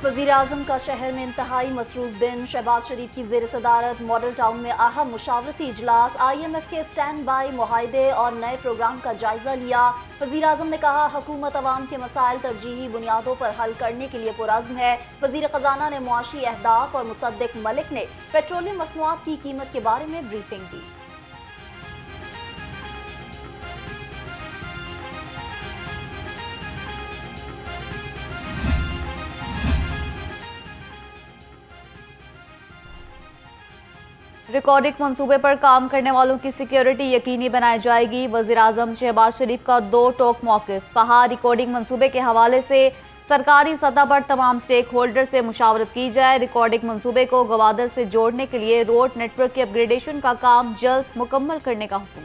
वज़ीर-ए-आज़म का शहर में इंतहाई मसरूफ दिन। शहबाज शरीफ की ज़ेर सदारत मॉडल टाउन में अहम मुशावरती इजलास, IMF के स्टैंड बाई मुआहदे और नए प्रोग्राम का जायजा लिया। वज़ीर-ए-आज़म ने कहा, हुकूमत अवाम के मसाइल तरजीही बुनियादों पर हल करने के लिए पुरअज़्म है। वज़ीर ख़जाना ने मुआशी अहदाफ और मुसद्दिक मलिक ने पेट्रोलियम मसनूआत की कीमत के बारे में ब्रीफिंग दी। रिकॉर्डिंग मंसूबे पर काम करने वालों की सिक्योरिटी यकीनी बनाई जाएगी। वज़ीर-ए-आज़म शहबाज शरीफ का दो टोक मौक़िफ़। कहा, रिकॉर्डिंग मंसूबे के हवाले से सरकारी सतह पर तमाम स्टेक होल्डर से मुशावरत की जाए। रिकॉर्डिंग मंसूबे को गवादर से जोड़ने के लिए रोड नेटवर्क की अपग्रेडेशन का काम जल्द मुकम्मल करने का हुक्म।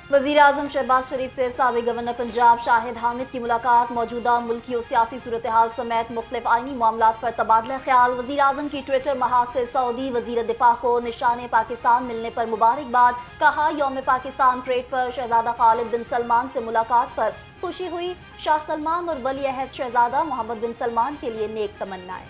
वज़ीर-ए-आज़म शहबाज शरीफ से साबिक़ गवर्नर पंजाब शाहिद हामिद की मुलाकात। मौजूदा मुल्की और सियासी सूरत हाल समेत मुख्तलिफ आइनी मामलात पर तबादला ख्याल। वज़ीर-ए-आज़म की ट्विटर महाज से सऊदी वज़ीर दिफा को निशान पाकिस्तान मिलने पर मुबारकबाद। कहा, यौम पाकिस्तान परेड पर शहजादा खालिद बिन सलमान से मुलाकात पर खुशी हुई। शाह सलमान और वली अहद शहजादा मोहम्मद बिन सलमान के लिए नेक तमन्नाएं।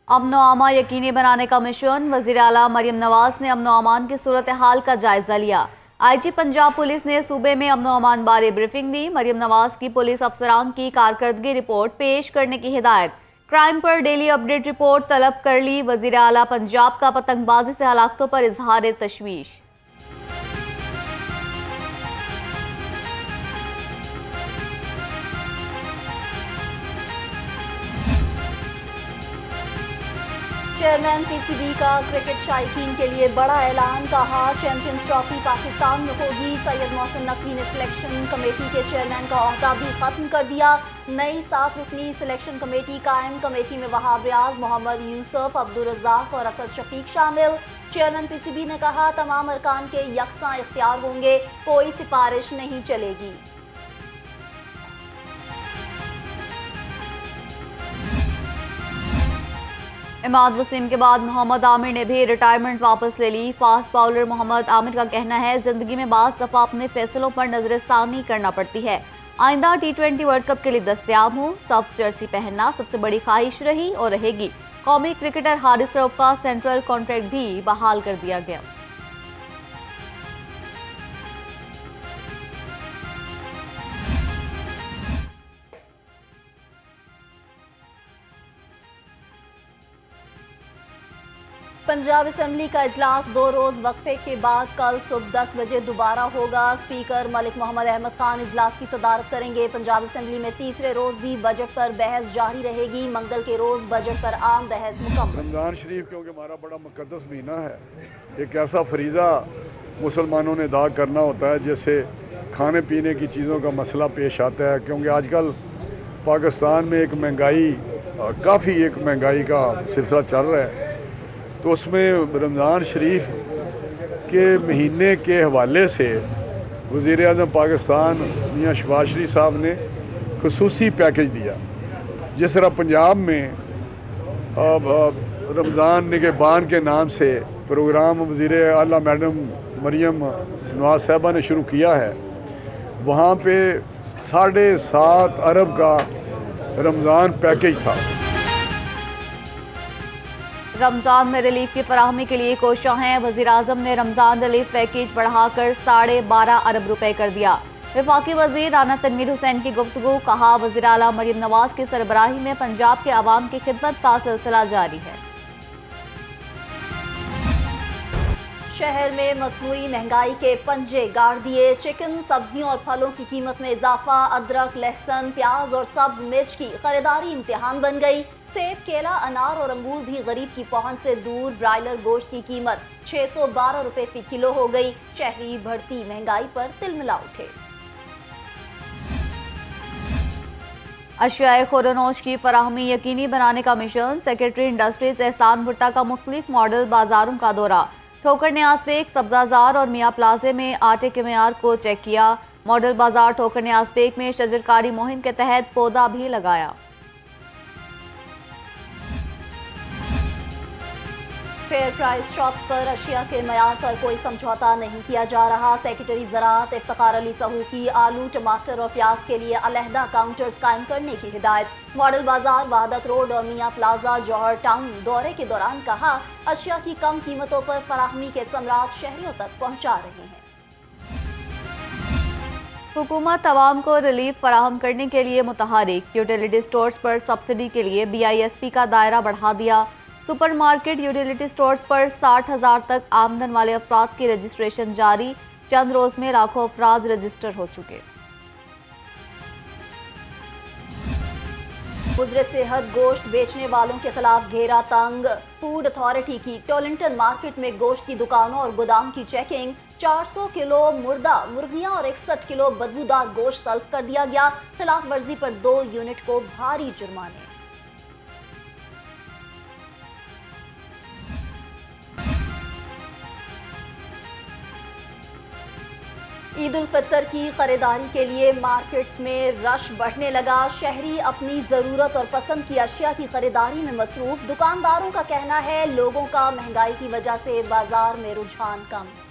अमन व अमा यकीनी बनाने का मिशन। वज़ीर आला मरियम नवाज ने अमन व अमान की सूरत हाल का जायजा लिया। IG पंजाब पुलिस ने सूबे में अमन व अमान बारे ब्रीफिंग दी। मरियम नवाज की पुलिस अफसरान की कारकर्दगी रिपोर्ट पेश करने की हिदायत। क्राइम पर डेली अपडेट रिपोर्ट तलब कर ली। वज़ीर आला पंजाब का पतंगबाजी से हलाकतों पर इजहार तशवीश। चेयरमैन PCB का क्रिकेट शायकीन के लिए बड़ा ऐलान। कहा, चैंपियंस ट्रॉफी पाकिस्तान में होगी। सैयद मोहसिन नकवी ने सिलेक्शन कमेटी के चेयरमैन का ओहदा भी खत्म कर दिया। नई 7 रुकनी सिलेक्शन कमेटी कायम। कमेटी में वहाब रियाज, मोहम्मद यूसुफ, अब्दुल रज़ाक और असद शफीक शामिल। चेयरमैन PCB ने कहा, तमाम अरकान के यकसा इख्तियार होंगे, कोई सिफारिश नहीं चलेगी। इमाद वसीम के बाद मोहम्मद आमिर ने भी रिटायरमेंट वापस ले ली। फास्ट बाउलर मोहम्मद आमिर का कहना है, जिंदगी में बाज़ दफ़ा अपने फैसलों पर नजरसानी करना पड़ती है। आइंदा T20 वर्ल्ड कप के लिए दस्तयाब हूँ। सब्ज जर्सी पहनना सबसे बड़ी ख्वाहिश रही और रहेगी। कौमी क्रिकेटर हारिस रऊफ का सेंट्रल कॉन्ट्रैक्ट भी बहाल कर दिया गया। पंजाब असेंबली का इजलास 2 रोज़ वक्फे के बाद कल सुबह 10 बजे दोबारा होगा। स्पीकर मलिक मोहम्मद अहमद खान इजलास की सदारत करेंगे। पंजाब असेंबली में तीसरे रोज़ भी बजट पर बहस जारी रहेगी। मंगल के रोज़ बजट पर आम बहस मुकम्मल। रमज़ान शरीफ क्योंकि हमारा बड़ा मुक़द्दस महीना है, एक ऐसा फरीज़ा मुसलमानों ने अदा करना होता है जैसे खाने पीने की चीज़ों का मसला पेश आता है। क्योंकि आजकल पाकिस्तान में एक महंगाई का सिलसिला चल रहा है, तो उसमें रमज़ान शरीफ के महीने के हवाले से वज़ीर-ए-आज़म पाकिस्तान मियां शहबाज शरीफ साहब ने खुसूसी पैकेज दिया। जिस तरह पंजाब में रमज़ान निगहबान के नाम से प्रोग्राम वज़ीर आला मैडम मरियम नवाज साहबा ने शुरू किया है, वहाँ पे 7.5 अरब का रमज़ान पैकेज था। रमज़ान में रिलीफ की फराहमी के लिए कोशिश हैं। वज़ीर-ए-आज़म ने रमज़ान रिलीफ पैकेज बढ़ाकर 12.5 अरब रुपए कर दिया। वफाकी वज़ीर राना तनवीर हुसैन की गुफ्तगू। कहा, वज़ीर आला मरियम नवाज की सरबराही में पंजाब के अवाम की खिदमत का सिलसिला जारी है। शहर में मसनूई महंगाई के पंजे गाड़ दिए। चिकन, सब्जियों और फलों की कीमत में इजाफा। अदरक, लहसुन, प्याज और सब्ज मिर्च की खरीदारी इम्तिहान बन गई। सेब, केला, अनार और अंगूर भी गरीब की पहुंच से दूर। ब्रायलर गोश्त की कीमत 612 रुपए फी किलो हो गई। शहरी बढ़ती महंगाई पर तिलमिला उठे। अशियाए खुरनोश की फराहमी यकीनी बनाने का मिशन। सेक्रेटरी इंडस्ट्रीज एहसान भुट्टा का मुख्तलिफ मॉडल बाजारों का दौरा। ठोकर न्याज बेग, सब्जाजार और मियाँ प्लाजे में आटे के मेयार को चेक किया। मॉडल बाजार ठोकर न्याज बेग में शजरकारी मुहिम के तहत पौधा भी लगाया। फेयर प्राइस शॉप्स पर अशिया के मयार पर कोई समझौता नहीं किया जा रहा। सेक्रेटरी ज़राअत इफ्तिखार अली सहू की आलू, टमाटर और प्याज के लिए अलहदा काउंटर्स कायम करने की हिदायत। मॉडल बाजार, वहादत रोड और मियाँ प्लाजा, जौहर टाउन दौरे के दौरान कहा, अशिया की कम कीमतों पर फराहमी के सम्राट शहरियों तक पहुँचा रहे हैं। हुकूमत अवाम को रिलीफ फराहम करने के लिए मुतहरिक। यूटिलिटी स्टोर्स पर सब्सिडी के लिए BISP का दायरा बढ़ा दिया। सुपरमार्केट यूटिलिटी स्टोर्स पर 60,000 तक आमदन वाले अफराद की रजिस्ट्रेशन जारी। चंद रोज में लाखों अफराद रजिस्टर हो चुके। मुजरे सेहत गोश्त बेचने वालों के खिलाफ घेरा तंग। फूड अथॉरिटी की टोलिंगटन मार्केट में गोश्त की दुकानों और गोदाम की चेकिंग। 400 किलो मुर्दा मुर्गियां और 61 किलो बदबूदार गोश्त तल्फ कर दिया गया। खिलाफ वर्जी पर 2 यूनिट को भारी जुर्माने। ईद उल फितर की खरीदारी के लिए मार्केट्स में रश बढ़ने लगा। शहरी अपनी ज़रूरत और पसंद की अशिया की खरीदारी में मसरूफ। दुकानदारों का कहना है, लोगों का महंगाई की वजह से बाजार में रुझान कम है।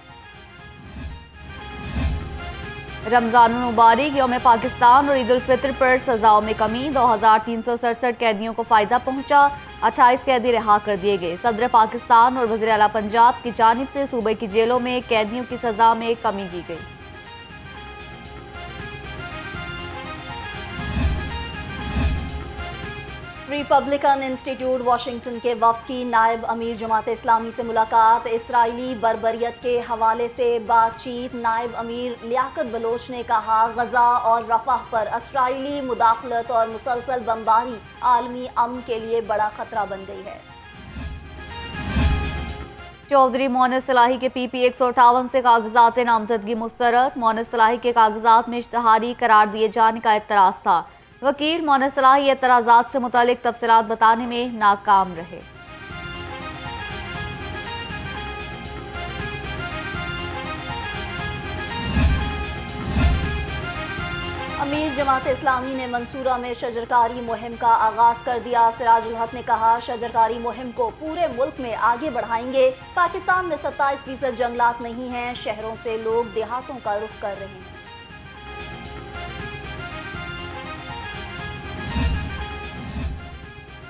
रमजान मुबारक। यौम पाकिस्तान और ईद उल फितर पर सजाओं में कमी। 2367 कैदियों को फायदा पहुंचा। 28 कैदी रिहा कर दिए गए। सदर पाकिस्तान और वज़ीर आला पंजाब की जानिब से सूबे की जेलों में कैदियों की सजा में कमी की गई। रिपब्लिकन इंस्टीट्यूट वाशिंगटन के वफ़द की नायब अमीर जमात इस्लामी से मुलाकात। इसराइली बर्बरियत के हवाले से बातचीत। नायब अमीर लियाकत बलोच ने कहा, गजा और रफ़ाह पर इसराइली मुदाखलत और मुसलसल बमबारी आलमी अमन के लिए बड़ा खतरा बन गई है। चौधरी मोहन सलाही के PP 158 से कागजात नामजदगी मुस्तरद। मोहन सलाही के कागजात में इश्तहारी करार दिए जाने का एतराज़ था। वकील मोहन सलाही एतराज़ात से मुतालिक तफसीलात बताने में नाकाम रहे। अमीर जमात इस्लामी ने मंसूरा में शजरकारी मुहिम का आगाज कर दिया। सिराजुल हक ने कहा, शजरकारी मुहिम को पूरे मुल्क में आगे बढ़ाएंगे। पाकिस्तान में 27% जंगलात नहीं हैं। शहरों से लोग देहातों का रुख कर रहे हैं।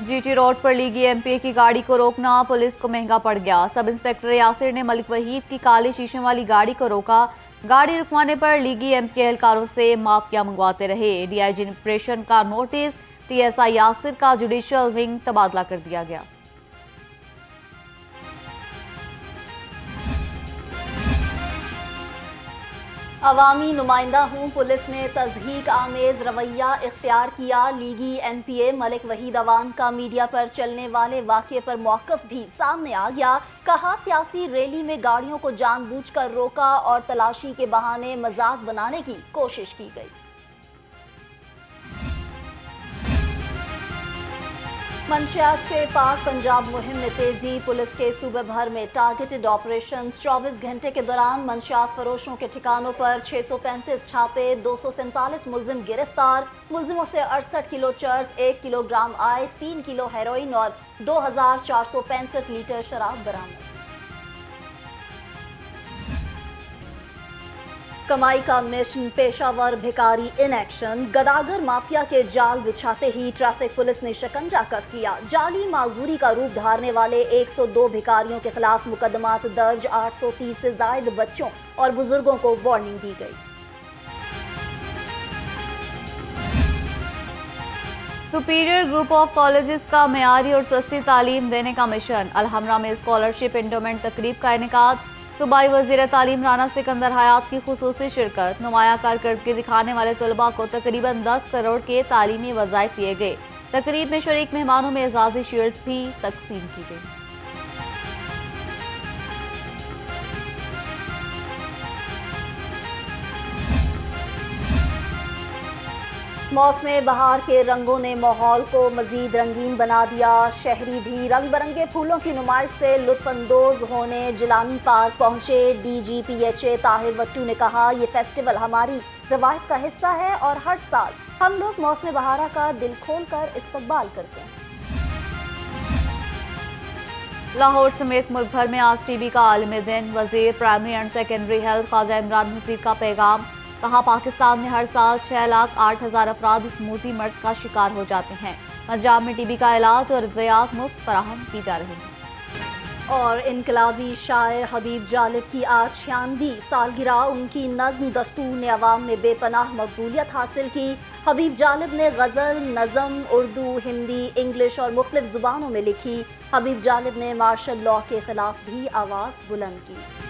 GT रोड पर लीगी MPA की गाड़ी को रोकना पुलिस को महंगा पड़ गया। सब इंस्पेक्टर यासिर ने मलिक वहीद की काले शीशों वाली गाड़ी को रोका। गाड़ी रुकवाने पर लीगी MPA एहलकारों से माफिया मंगवाते रहे। DIG ऑपरेशन का नोटिस। TSI यासिर का जुडिशियल विंग तबादला कर दिया गया। अवामी नुमाइंदा हूँ, पुलिस ने तज़हीक आमेज रवैया इख्तियार किया। लीगी MPA मलिक वहीद अवान का मीडिया पर चलने वाले वाक़े पर मौक़िफ़ भी सामने आ गया। कहा, सियासी रैली में गाड़ियों को जानबूझकर रोका और तलाशी के बहाने मजाक बनाने की कोशिश की गई। मंशियात से पाक पंजाब मुहिम में तेजी। पुलिस के सूबे भर में टारगेटेड ऑपरेशन। 24 घंटे के दौरान मंशियात फरोशों के ठिकानों पर 635 छापे, 247 मुलजिम गिरफ्तार। मुलजिमों से 68 kilo cheers, 1 kilogram ice, 3 kilo heroin और 2465 लीटर शराब बरामद। कमाई का मिशन, पेशावर भिखारी इन एक्शन। गदागर माफिया के जाल बिछाते ही ट्रैफिक पुलिस ने शिकंजा कस लिया। जाली माजूरी का रूप धारने वाले 102 भिखारियों के खिलाफ मुकदमात दर्ज। 830 से जायद बच्चों और बुजुर्गों को वार्निंग दी गई। सुपीरियर ग्रुप ऑफ कॉलेजेस का मेयारी और सस्ती तालीम देने का मिशन। अलहमरा में स्कॉलरशिप इंडोमेंट तकरीब का इनेकाद। सूबाई वज़ीर तालीम राना सिकंदर हयात की खुसूसी शिरकत। नुमाया कारकर्दगी दिखाने वाले तलबा को तकरीबन 10 करोड़ के तालीमी वज़ाइफ दिए गए। तकरीब में शरीक मेहमानों में एजाज़ी शील्ड्स भी तकसीम की गई। मौसम बहार के रंगों ने माहौल को मजीद रंगीन बना दिया। शहरी भी रंग बिरंगे फूलों की नुमाइश से लुत्फानंदोज होने जिलानी पार्क पहुंचे। DGPHA ताहिर वट्टू ने कहा, ये फेस्टिवल हमारी रवायत का हिस्सा है और हर साल हम लोग मौसम बहारा का दिल खोल कर इस्तकबाल करते हैं। लाहौर समेत मुल्क भर में आज टीबी का आलमी दिन। वजीर primary and secondary health Khawaja Imran Nazir का पैगाम। कहा, पाकिस्तान में हर साल 6,08,000 अफराद इस मोती मर्ज का शिकार हो जाते हैं। पंजाब में टीबी का इलाज और अद्वियात मुफ्त फराहम की जा रही है। और इनकलाबी शायर हबीब जालिब की आज 96वीं सालगिरह। उनकी नज़्म दस्तूर ने अवाम में बेपनाह मकबूलियत हासिल की। हबीब जालिब ने गज़ल, नज़म उर्दू, हिंदी, इंग्लिश और मुख्तलिफ ज़ुबानों में लिखी। हबीब जालिब ने मार्शल लॉ के खिलाफ भी आवाज़ बुलंद की।